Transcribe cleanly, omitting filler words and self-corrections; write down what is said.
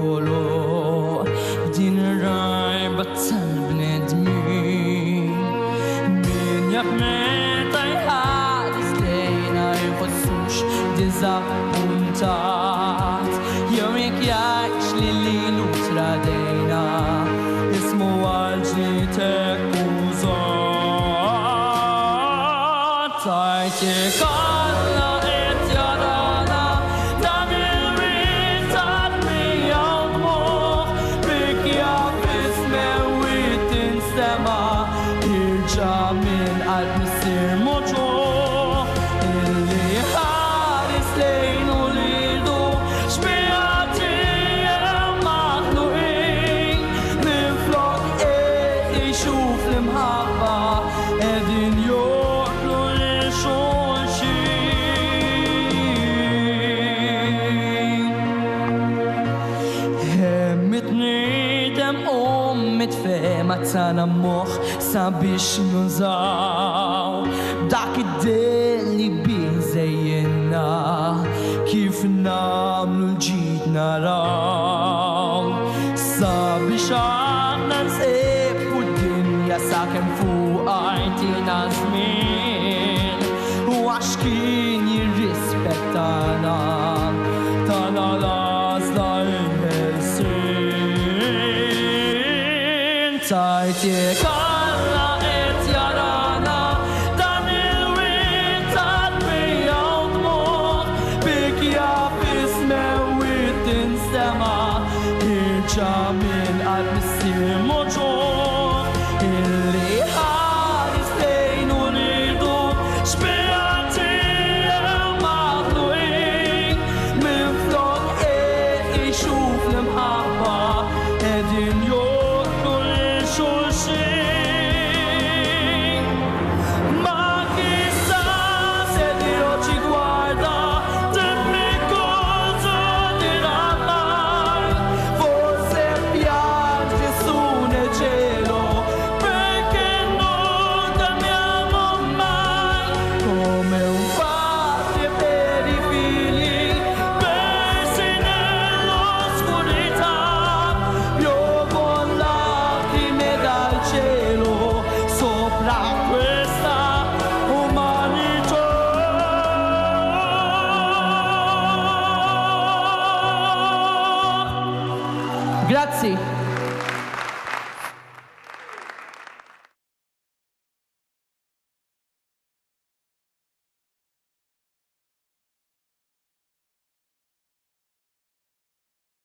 perikolu din rajba tal-bnedmin min jaf meta jħares lejna jfossux dizappuntat jew jekk jgħidx li lilu tradejna ismu għal-ġitek użat tajtek alla qed jarana dan il-riżat miegħu dmuħ bik jaf ismewit tinstema' irġa' min qalb missier moġuħ illi ħares lejnu lidu xbijati hemm maħluqin minflok ixuf l-imħabba qegħdin joqtlu lil xulxin. Hemm it-tniedem mitfema tal-ammoħ sabiex nużaw dak id-del li bih żejjenna kif namlu l-ġid naraw sabiex aħna nsebbu d-dinja sakemm fuqha jtina żmien u għax kien jirrispettana tana l-għażla il-ħelsien tajtek alla qed jarana dan il-riżat miegħu dmuħ bik jaf ismewit tinstema' irġa' min qalb missier moġuħ illi ħares lejnu lidu xbijati hemm maħluqin minflok ixuf l-imħabba qegħdin joqtlu lil xulxin. Ma chissà se Dio ci guarda dimmi cosa dirai forse piange su nel cielo perché non t'amiamo mai come un padre per i figli persi nell'oscurità piovono lacrime dal cielo sopra questa umanità. Grazie.